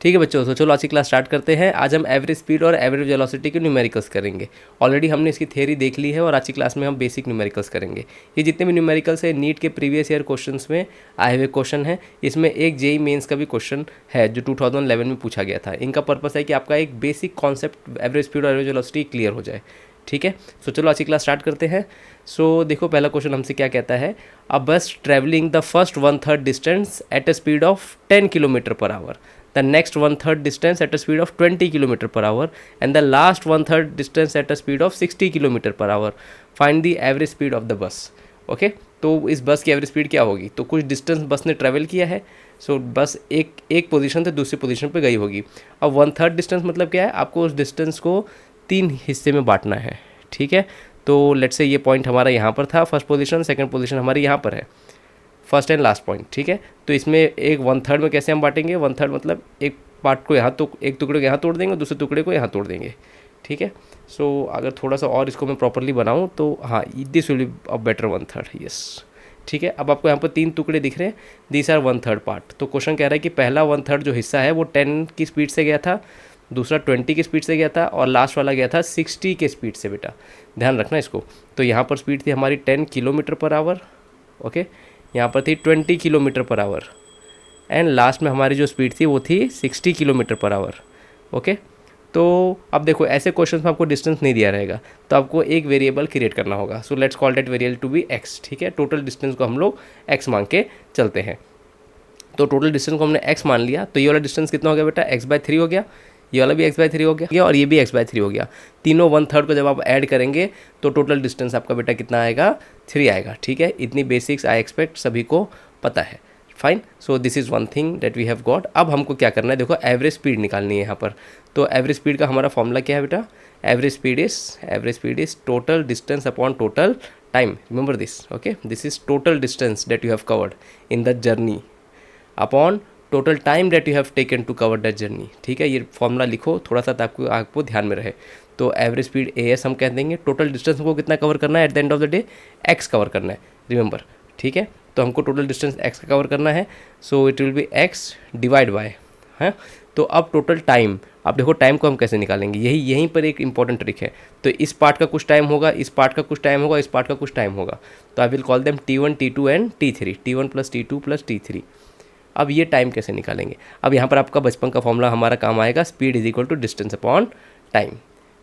ठीक है बच्चों, तो चलो आज की क्लास स्टार्ट करते हैं। आज हम एवरेज स्पीड और एवरेज वेलोसिटी के न्यूमेरिकल्स करेंगे। ऑलरेडी हमने इसकी थ्योरी देख ली है और आज की क्लास में हम बेसिक न्यूमेरिकल्स करेंगे। ये जितने भी न्यूमेरिकल्स है नीट के प्रीवियस ईयर क्वेश्चंस में आए हुए क्वेश्चन है। इसमें एक जेईई मेंस का भी क्वेश्चन है जो 2011 में पूछा गया था। इनका पर्पस है कि आपका एक बेसिक कॉन्सेप्ट एवरेज स्पीड और एवरेज वेलोसिटी क्लियर हो जाए। ठीक है, सो चलो आज की क्लास स्टार्ट करते हैं। सो देखो पहला क्वेश्चन हमसे क्या कहता है, अ बस travelling the first 1/3 distance at a speed of 10 kilometre per our, the next 1/3 distance at a speed of 20 km per hour and the last 1/3 distance at a speed of 60 km per hour. Find the average speed of the bus. Okay, तो इस बस की average speed क्या होगी? तो कुछ distance बस ने ट्रैवल किया है, सो बस एक पोजीशन से दूसरी पोजीशन पे गई होगी। अब 1/3 डिस्टेंस मतलब क्या है? आपको उस डिस्टेंस को 3 हिस्से में बांटना है। ठीक है, तो लेट्स से ये पॉइंट हमारा यहाँ पर था फर्स्ट पोजीशन, सेकंड पोजीशन हमारी यहाँ पर है, फर्स्ट एंड लास्ट पॉइंट। ठीक है, तो इसमें एक 1/3 में कैसे हम बांटेंगे? 1/3 मतलब एक पार्ट को यहाँ तो एक टुकड़े को यहाँ तोड़ देंगे, दूसरे टुकड़े को यहाँ तोड़ देंगे। ठीक है, सो अगर थोड़ा सा और इसको मैं प्रॉपरली बनाऊँ तो हाँ, this will be a better 1/3। Yes, ठीक है। अब आपको यहाँ पर 3 टुकड़े दिख रहे हैं, दिस आर 1/3 पार्ट। तो क्वेश्चन कह रहा है कि पहला 1/3 जो हिस्सा है वो 10 की स्पीड से गया था, दूसरा 20 की स्पीड से गया था और लास्ट वाला गया था 60 के स्पीड से। बेटा ध्यान रखना इसको। तो यहाँ पर स्पीड थी हमारी 10 किलोमीटर पर आवर, ओके, यहाँ पर थी 20 kilometre per hour and last में हमारी जो स्पीड थी वो थी 60 किलोमीटर पर आवर। ओके, तो अब देखो ऐसे क्वेश्चंस में आपको डिस्टेंस नहीं दिया रहेगा, तो आपको एक वेरिएबल क्रिएट करना होगा। So let's call that variable to be X. ठीक है, टोटल डिस्टेंस को हम लोग एक्स मान के चलते हैं। तो टोटल डिस्टेंस को हमने एक्स मान लिया, तो ये वाला डिस्टेंस कितना हो गया बेटा? x/3 हो गया, ये वाला भी x/3 हो गया और ये भी x/3 हो गया। तीनों 1/3 को जब आप ऐड करेंगे तो टोटल डिस्टेंस आपका बेटा कितना आएगा? 3 आएगा। ठीक है, इतनी बेसिक्स आई एक्सपेक्ट सभी को पता है। Fine, so this is one thing that we have got. अब हमको क्या करना है? देखो एवरेज स्पीड निकालनी है यहाँ पर। तो एवरेज स्पीड का हमारा फॉर्मूला क्या है बेटा? Average speed is total distance upon total time. Remember this, okay, this is total distance that you have covered in the journey upon total time that you have taken to cover that journey. ठीक है, ये formula लिखो थोड़ा सा ताकि आपको ध्यान में रहे। तो एवरेज स्पीड AS हम कह देंगे, टोटल डिस्टेंस को कितना कवर करना है at the end of the day? x cover करना है, रिमेंबर। ठीक है, तो हमको टोटल डिस्टेंस x का कवर करना है, so it will be x divide bye है। तो अब टोटल टाइम, अब देखो टाइम को हम कैसे निकालेंगे, यहीं पर एक इंपॉर्टेंट ट्रिक है। तो इस पार्ट का कुछ टाइम होगा, इस पार्ट का कुछ टाइम होगा, इस पार्ट का कुछ टाइम होगा। तो I will call them T1 T2 and T3, T1 + T2 + T3। अब ये टाइम कैसे निकालेंगे? अब यहाँ पर आपका बचपन का फॉर्मूला हमारा काम आएगा, speed is equal to distance upon time.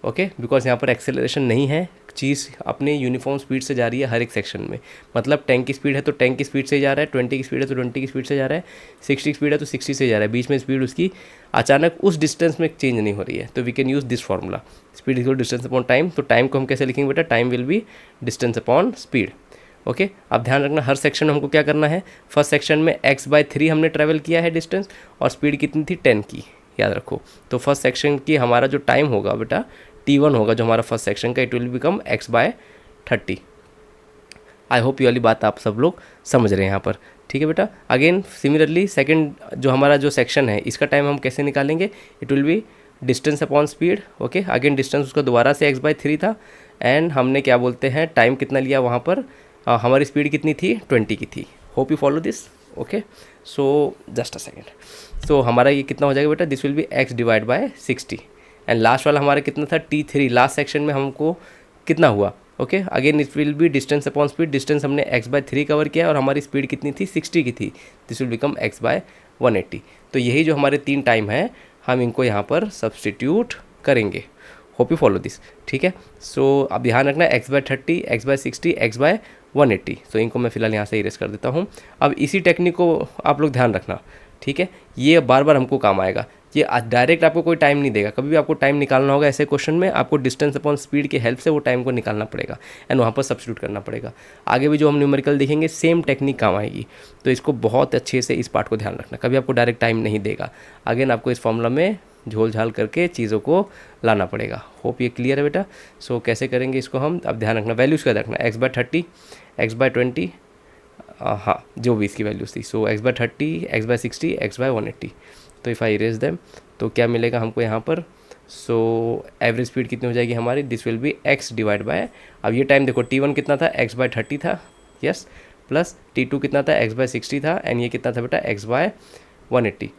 Okay, because यहाँ पर एक्सेलरेशन नहीं है, चीज़ अपने यूनिफॉर्म स्पीड से जा रही है हर एक सेक्शन में। मतलब 10 की स्पीड है तो 10 की स्पीड से जा रहा है, 20 की स्पीड है तो 20 की स्पीड से जा रहा है, 60 की स्पीड है तो 60 से जा रहा है। बीच में स्पीड उसकी अचानक उस डिस्टेंस में चेंज नहीं हो रही है। तो we can use this formula, speed is equal distance upon time. तो टाइम को हम कैसे लिखेंगे बेटा? Time will be distance upon speed. Okay, अब ध्यान रखना हर सेक्शन में हमको क्या करना है। फर्स्ट सेक्शन में x/3 हमने ट्रैवल किया है डिस्टेंस और स्पीड कितनी थी? 10 की, याद रखो। तो फर्स्ट सेक्शन की हमारा जो टाइम होगा बेटा T1 होगा, जो हमारा फर्स्ट सेक्शन का, it will become x/30। I hope ये वाली बात आप सब लोग समझ रहे हैं यहाँ पर। ठीक है बेटा, अगेन सिमिलरली सेकेंड जो हमारा जो सेक्शन है इसका टाइम हम कैसे निकालेंगे? It will be distance upon speed. Okay, again distance उसका दोबारा से x/3 था एंड हमने क्या बोलते हैं टाइम कितना लिया वहाँ पर? हमारी स्पीड कितनी थी? 20 की थी। Hope you follow this. Okay, so just a second. So हमारा ये कितना हो जाएगा बेटा? This will be x divide by 60 and last वाला हमारा कितना था? T3। लास्ट सेक्शन में हमको कितना हुआ? Okay, again it will be distance upon speed. Distance हमने x/3 कवर किया और हमारी स्पीड कितनी थी? 60 की थी। This will become x/180। तो यही जो हमारे 3 टाइम है हम इनको यहाँ पर सब्सटीट्यूट करेंगे। Hope you follow this. ठीक है, सो अब ध्यान रखना x/30, x/60, x/180। सो इनको मैं फिलहाल यहाँ से इरेज कर देता हूँ। अब इसी टेक्निक को आप लोग ध्यान रखना। ठीक है, ये बार बार हमको काम आएगा। ये डायरेक्ट आपको कोई टाइम नहीं देगा। कभी भी आपको टाइम निकालना होगा ऐसे क्वेश्चन में, आपको डिस्टेंस अपॉन स्पीड की हेल्प से वो टाइम को निकालना पड़ेगा एंड वहाँ पर सब्स्टिट्यूट करना पड़ेगा। आगे भी जो हम न्यूमेरिकल देखेंगे सेम टेक्निक काम आएगी। तो इसको बहुत अच्छे से इस पार्ट को ध्यान रखना, कभी आपको डायरेक्ट टाइम नहीं देगा। अगेन आपको इस फॉर्मूला में झोल झाल करके चीज़ों को लाना पड़ेगा। होप ये क्लियर है बेटा। सो कैसे करेंगे इसको हम? अब ध्यान रखना वैल्यूज़ का रखना, x/30, x/20, हाँ जो भी इसकी वैल्यूज़ थी। सो x/30, x/60, x/180। तो इफ़ आई इरेज देम तो क्या मिलेगा हमको यहाँ पर? सो एवरेज स्पीड कितनी हो जाएगी हमारी? This will be x divide by, अब ये टाइम देखो T1 कितना था? x/30 था, यस, प्लस T2 कितना था? x/60 था एंड ये कितना था बेटा? x/180।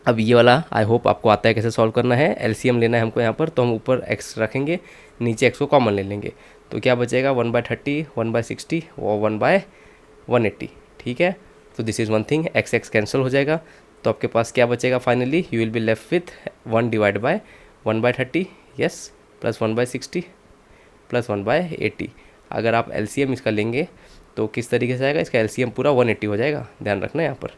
अब ये वाला आई होप आपको आता है कैसे सॉल्व करना है। एलसीएम लेना है हमको यहाँ पर, तो हम ऊपर एक्स रखेंगे, नीचे एक्स को कॉमन ले लेंगे, तो क्या बचेगा 1/30, 1/60 और 1/180। ठीक है, तो this is one thing, x x cancel हो जाएगा, तो आपके पास क्या बचेगा finally, you will be left with 1 divide bye 1/30 yes, plus 1/60 plus 1/80। अगर आप एलसीएम इसका लेंगे तो किस तरीके से आएगा, इसका एलसीएम पूरा 180 हो जाएगा, ध्यान रखना यहाँ पर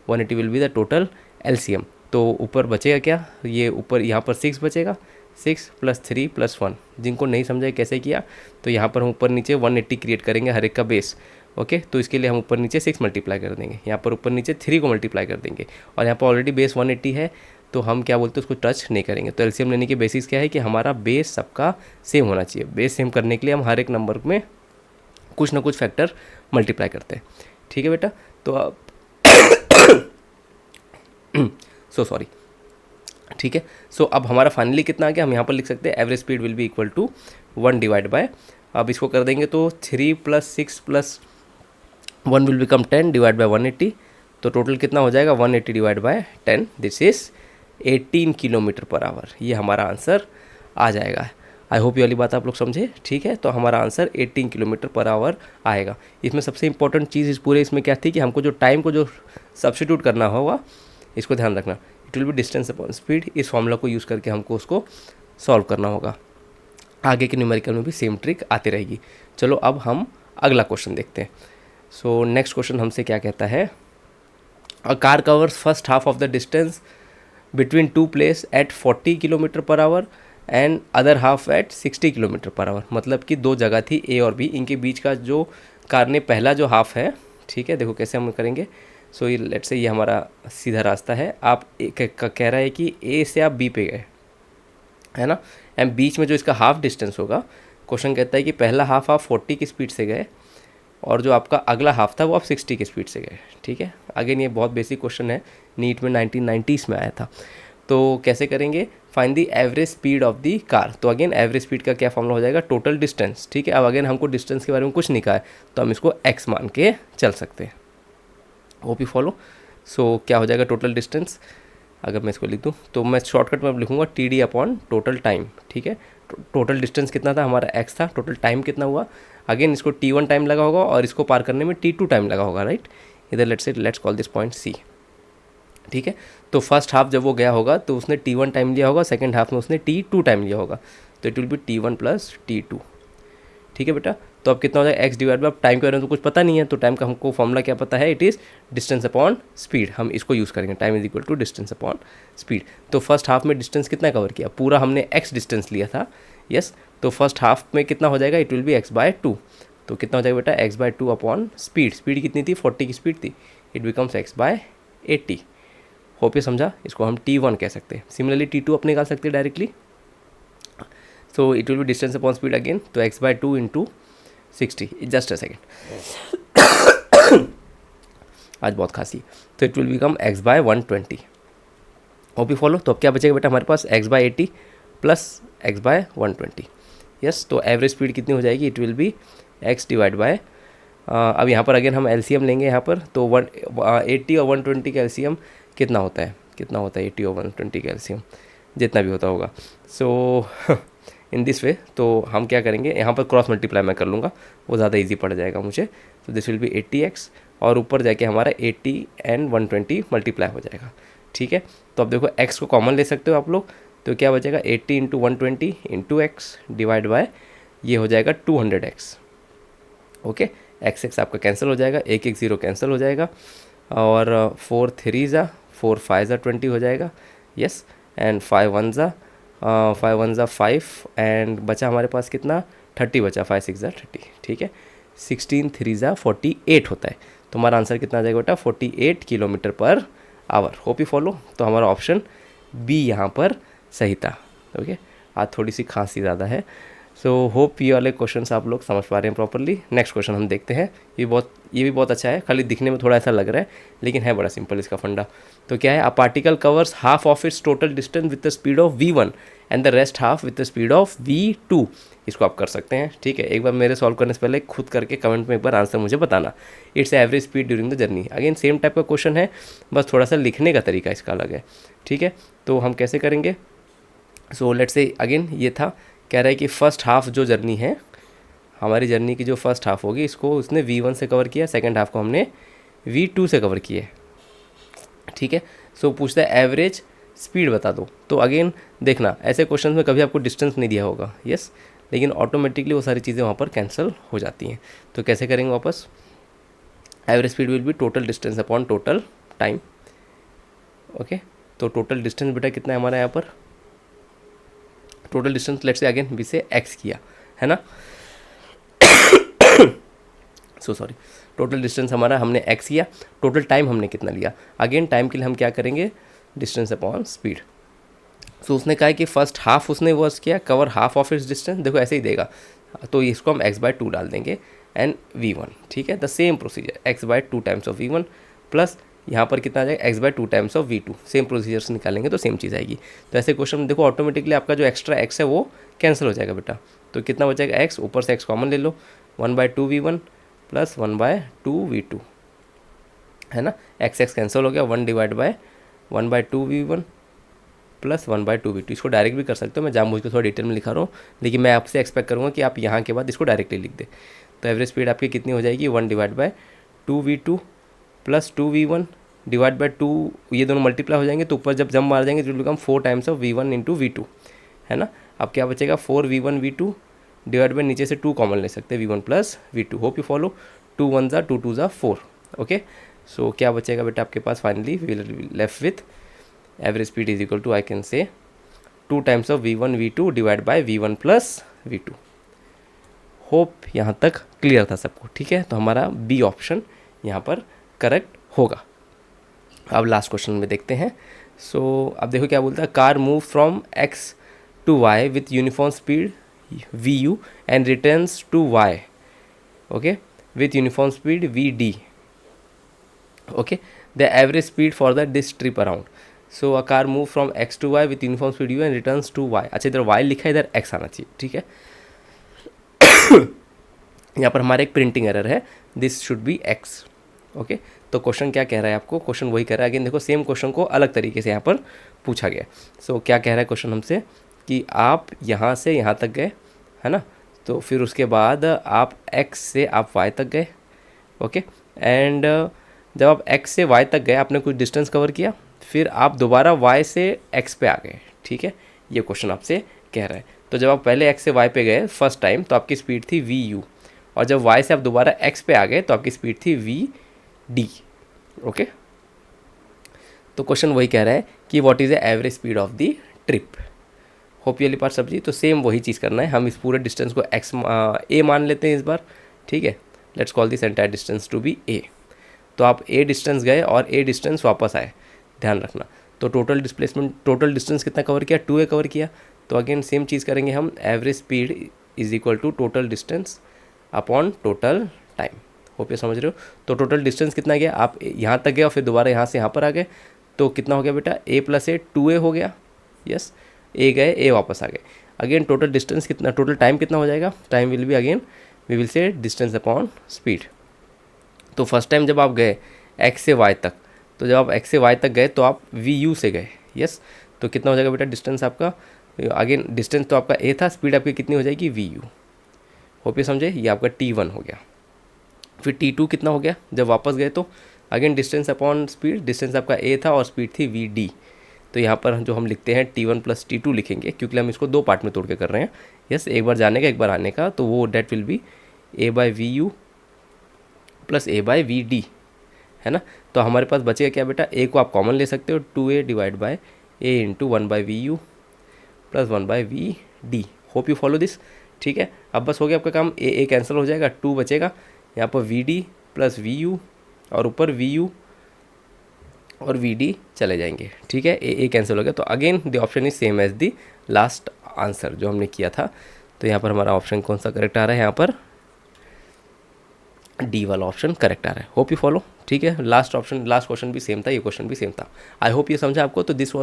180 will be the total LCM. तो ऊपर बचेगा क्या, ये ऊपर यहाँ पर 6 बचेगा, 6 + 3 + 1। जिनको नहीं समझा कैसे किया, तो यहाँ पर हम ऊपर नीचे 180 क्रिएट करेंगे हर एक का बेस। ओके, तो इसके लिए हम ऊपर नीचे 6 मल्टीप्लाई कर देंगे, यहाँ पर ऊपर नीचे 3 को मल्टीप्लाई कर देंगे, और यहाँ पर ऑलरेडी बेस 180 है, तो हम क्या बोलते हैं उसको टच नहीं करेंगे। तो एलसीएम लेने की बेसिस क्या है कि हमारा बेस सबका सेम होना चाहिए। बेस सेम करने के लिए हम हर एक नंबर में कुछ ना कुछ फैक्टर मल्टीप्लाई करते हैं। ठीक है बेटा, तो अब सो सॉरी। ठीक है, सो अब हमारा फाइनली कितना आ गया, हम यहाँ पर लिख सकते हैं average speed will be equal to 1 divide by, अब इसको कर देंगे तो 3 + 6 + 1 विल बिकम 10 डिवाइड बाय 180, तो टोटल कितना हो जाएगा 180 divide by 10, this is 18 kilometre per our. ये हमारा आंसर आ जाएगा। आई होप ये वाली बात आप लोग समझे। ठीक है, तो हमारा आंसर 18 किलोमीटर पर आवर आएगा। इसमें सबसे इंपॉर्टेंट चीज़ इस पूरे इसमें क्या थी कि हमको जो टाइम को जो सब्स्टिट्यूट करना होगा, इसको ध्यान रखना, it will be distance upon speed. इस फॉर्मूला को यूज़ करके हमको उसको सॉल्व करना होगा। आगे के न्यूमेरिकल में भी सेम ट्रिक आती रहेगी। चलो अब हम अगला क्वेश्चन देखते हैं। सो नेक्स्ट क्वेश्चन हमसे क्या कहता है, a car covers first half of the distance between 2 place at 40 kilometre per hour and other half at 60 kilometre per hour. मतलब कि दो जगह थी ए और बी, इनके बीच का जो कार ने पहला जो हाफ है, ठीक है, देखो कैसे हम करेंगे। सो ये लेट्स से ये हमारा सीधा रास्ता है, आप कह रहा है कि ए से आप बी पे गए, है ना, एंड बीच में जो इसका हाफ डिस्टेंस होगा, क्वेश्चन कहता है कि पहला हाफ आप 40 की स्पीड से गए और जो आपका अगला हाफ था वो आप 60 की स्पीड से गए। ठीक है, अगेन ये बहुत बेसिक क्वेश्चन है, नीट में 1990s में आया था। तो कैसे करेंगे, find the average speed of the car. तो अगेन एवरेज स्पीड का क्या फॉर्मूला हो जाएगा, टोटल डिस्टेंस। ठीक है, अब अगेन हमको डिस्टेंस के बारे में कुछ नहीं कहा है, तो हम इसको एक्स मान के चल सकते हैं। Hope you follow. सो क्या हो जाएगा टोटल डिस्टेंस, अगर मैं इसको लिख दूँ तो मैं शॉर्टकट में लिखूँगा TD अपॉन टोटल टाइम। ठीक है, टोटल डिस्टेंस कितना था हमारा x था, टोटल टाइम कितना हुआ, अगेन इसको T1 टाइम लगा होगा और इसको पार करने में T2 टाइम लगा होगा, राइट। इधर let's call this point C। ठीक है, तो फर्स्ट हाफ जब वो गया होगा तो उसने T1 टाइम लिया होगा, सेकेंड हाफ में उसने T2 टाइम लिया होगा, तो it will be T1 + T2। ठीक है बेटा, तो अब कितना हो जाएगा एक्स डिवाइड बाय, अब टाइम के बारे में तो कुछ पता नहीं है, तो टाइम का हमको फॉर्मूला क्या पता है, it is distance upon speed. हम इसको यूज़ करेंगे, time is equal to distance upon speed. तो फर्स्ट हाफ में डिस्टेंस कितना कवर किया, पूरा हमने एक्स डिस्टेंस लिया था, यस। तो फर्स्ट हाफ में कितना हो जाएगा, इट विल बी x/2। तो कितना हो जाएगा बेटा x/2 अपॉन स्पीड। स्पीड कितनी थी, 40 की स्पीड थी, इट बिकम्स x/80। होप ये समझा, इसको हम T1 कह सकते हैं। सिमिलरली T2 अपने निकाल सकते हैं directly. So it will be distance upon speed again, तो x/2 × 60, जस्ट अ सेकेंड, आज बहुत खांसी। तो it will become x/120। Hope you follow. तो अब क्या बचेगा बेटा हमारे पास, x/80 + x/120, यस। तो एवरेज स्पीड कितनी हो जाएगी, it will be x divide by, अब यहाँ पर अगेन हम एलसीएम लेंगे यहाँ पर, तो 80 और 120 का एलसीएम कितना होता है, 80 और 120 का एलसीएम जितना भी होता होगा। सो इन दिस वे, तो हम क्या करेंगे, यहाँ पर क्रॉस मल्टीप्लाई मैं कर लूँगा, वो ज़्यादा इजी पड़ जाएगा मुझे। तो दिस विल बी 80x और ऊपर जाके हमारा 80 एंड 120 मल्टीप्लाई हो जाएगा। ठीक है, तो अब देखो x को कॉमन ले सकते हो आप लोग, तो क्या बचेगा 80 × 120 × x डिवाइड बाय, ये हो जाएगा 200x। ओके, x आपका कैंसिल हो जाएगा, 1 0 कैंसिल हो जाएगा, और 4 3 ज़ा 4 5 ज़ा 20 हो जाएगा, यस। एंड 5 1 ज़ा 5 एंड बचा हमारे पास कितना, 30 बचा, 5 6 ज़ा 30। ठीक है, 16 3 ज़ा 48 होता है, तो हमारा आंसर कितना आ जाएगा बेटा 48 kilometre per our. Hope you follow. तो हमारा ऑप्शन बी यहाँ पर सही था। ओके, आज थोड़ी सी खांसी ज़्यादा है, सो होप ये वाले क्वेश्चंस आप लोग समझ पा रहे हैं प्रॉपरली। नेक्स्ट क्वेश्चन हम देखते हैं। ये भी बहुत अच्छा है, खाली दिखने में थोड़ा ऐसा लग रहा है लेकिन है बड़ा सिंपल इसका फंडा। तो क्या है, a particle covers half of its total distance with the speed of v1 and the rest half with the speed of v2। इसको आप कर सकते हैं, ठीक है। एक बार मेरे सॉल्व करने से पहले खुद करके कमेंट में एक बार आंसर मुझे बताना। It's average speed during the journey. Again same type का क्वेश्चन है, बस थोड़ा सा लिखने का तरीका इसका अलग है, ठीक है। तो हम कैसे करेंगे, सो लेट्स से अगेन ये था, कह रहा है कि फ़र्स्ट हाफ जो जर्नी है, हमारी जर्नी की जो फर्स्ट हाफ होगी, इसको उसने v1 से कवर किया, सेकंड हाफ को हमने v2 से कवर किया, ठीक है। सो पूछता है एवरेज स्पीड बता दो। तो अगेन देखना, ऐसे क्वेश्चन में कभी आपको डिस्टेंस नहीं दिया होगा, यस, लेकिन ऑटोमेटिकली वो सारी चीज़ें वहाँ पर कैंसिल हो जाती हैं। तो कैसे करेंगे वापस, average speed will be total distance upon total time, okay. तो टोटल डिस्टेंस बेटा कितना है हमारा यहाँ पर, total distance let's say again be से x किया है ना, सो सॉरी, टोटल डिस्टेंस हमारा हमने x किया, टोटल टाइम हमने कितना लिया, अगेन टाइम के लिए हम क्या करेंगे, डिस्टेंस अपॉन स्पीड। सो उसने कहा कि फर्स्ट हाफ उसने वर्स किया, cover half of its distance, देखो ऐसे ही देगा, तो इसको हम x/2 डाल देंगे एंड v1, ठीक है। The same procedure x/2 times of v1 plus यहाँ पर कितना आ जाएगा x/2 times of v2, same procedure से निकालेंगे तो सेम चीज़ आएगी। तो ऐसे क्वेश्चन देखो ऑटोमेटिकली आपका जो एक्स्ट्रा x है वो कैंसिल हो जाएगा बेटा। तो कितना बचेगा x, ऊपर से x कॉमन ले लो, 1/2 v1 प्लस 1/2 v2 है ना, x कैंसिल हो गया, 1/2 v1 प्लस 1/2 v2। इसको डायरेक्ट भी कर सकते हो, मैं जानबूझ के थोड़ा डिटेल में लिखा रहा हूँ, लेकिन मैं आपसे एक्सपेक्ट करूँगा कि आप यहाँ के बाद इसको डायरेक्टली लिख दे। तो एवरेज स्पीड आपकी कितनी हो जाएगी, 1/2 v2 plus 2 v1 divide by 2, ये दोनों मल्टीप्लाई हो जाएंगे तो ऊपर जब जम मार जाएंगे तो become 4 times of v1 into v2 है ना। अब क्या बचेगा, 4v1 v2 डिवाइड बाई नीचे से 2 कॉमन ले सकते हैं, v1 plus v2, hope you follow, 2 1 ज़ा 2 2 ज़ा 4, ओके। सो क्या बचेगा बेटा आपके पास, finally we will left with average speed is equal to, I can say 2 times of v1 v2 divide by v1 plus v2। Hope यहाँ तक क्लियर था सबको, ठीक है। तो हमारा बी ऑप्शन यहाँ पर करेक्ट होगा। अब लास्ट क्वेश्चन में देखते हैं। सो अब देखो क्या बोलता है, car move from x to y with uniform speed vu and returns to y, okay, with uniform speed vd, okay. The average speed for the this trip around. So a car move from x to y with uniform speed u and returns to y। अच्छा, इधर y लिखा है, इधर x आना चाहिए, ठीक है। यहाँ पर हमारा एक प्रिंटिंग एरर है, this should be x, okay. तो क्वेश्चन क्या कह रहा है आपको, क्वेश्चन वही कह रहा है, अगेन देखो सेम क्वेश्चन को अलग तरीके से यहाँ पर पूछा गया। सो क्या कह रहा है क्वेश्चन हमसे कि आप यहाँ से यहाँ तक गए है ना, तो फिर उसके बाद आप x से आप y तक गए, ओके। एंड जब आप x से y तक गए, आपने कुछ डिस्टेंस कवर किया, फिर आप दोबारा y से x पे आ गए, ठीक है। ये क्वेश्चन आपसे कह रहा है। तो जब आप पहले x से y पे गए फर्स्ट टाइम तो आपकी स्पीड थी vu, और जब y से आप दोबारा x पे आ गए तो आपकी स्पीड थी vd, ओके। तो क्वेश्चन वही कह रहा है कि what is the average speed of the trip. Hope ये वाली पार्ट समझी। तो सेम वही चीज़ करना है, हम इस पूरे डिस्टेंस को a मान लेते हैं इस बार, ठीक है। Let's call this entire distance to be a। तो आप a डिस्टेंस गए और a डिस्टेंस वापस आए, ध्यान रखना। तो टोटल डिस्प्लेसमेंट, टोटल डिस्टेंस कितना कवर किया, 2a कवर किया। तो अगेन सेम चीज़ करेंगे हम, average speed is equal to total distance upon total time. Hope ये समझ रहे हो। तो टोटल डिस्टेंस कितना गया, आप यहाँ तक गए और फिर दोबारा यहाँ से यहाँ पर आ गए, तो कितना हो गया बेटा, a प्लस a 2a हो गया, यस। a गए, a वापस आ गए। अगेन टोटल डिस्टेंस कितना, टोटल टाइम कितना हो जाएगा, time will be again we will say distance upon speed. तो फर्स्ट टाइम जब आप गए x से y तक, तो जब आप x से y तक गए तो आप vu से गए, यस। तो कितना हो जाएगा बेटा डिस्टेंस आपका, अगेन डिस्टेंस तो आपका a था, स्पीड आपकी कितनी हो जाएगी vu। होप ये समझे, ये आपका t1 हो गया। फिर t2 कितना हो गया, जब वापस गए तो again distance upon speed, distance आपका a था और स्पीड थी vd। तो यहाँ पर जो हम लिखते हैं t1 प्लस t2 लिखेंगे, क्योंकि हम इसको 2 पार्ट में तोड़ के कर रहे हैं, यस। एक बार जाने का, एक बार आने का, तो वो that will be a by vu plus a by vd, है ना। तो हमारे पास बचेगा क्या बेटा, a को आप कॉमन ले सकते हो, 2a divide by a into 1 by vu plus 1 by vd। Hope you follow this, ठीक है। अब बस हो गया आपका काम, a कैंसिल हो जाएगा, 2 बचेगा, यहाँ पर vd प्लस vu और ऊपर vu और vd चले जाएंगे, ठीक है। a कैंसिल हो गया। तो again the option is same as the last answer जो हमने किया था। तो यहाँ पर हमारा ऑप्शन कौन सा करेक्ट आ रहा है, यहाँ पर डी वाला ऑप्शन करेक्ट आ रहा है। Hope you follow. ठीक है, लास्ट क्वेश्चन भी सेम था, ये क्वेश्चन भी सेम था। आई होप ये समझा आपको। तो this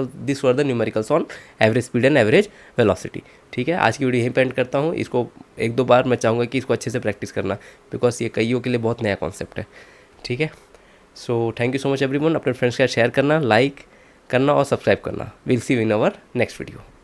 were the numericals on average speed and average velocity. ठीक है, आज की वीडियो यहीं पे एंड करता हूँ। इसको एक दो बार मैं चाहूँगा कि इसको अच्छे से प्रैक्टिस करना, बिकॉज ये कईयों के लिए बहुत नया कॉन्सेप्ट है। ठीक है, so thank you so much everyone. अपने फ्रेंड्स के साथ शेयर करना, लाइक करना और सब्सक्राइब करना। Will see you in our next video.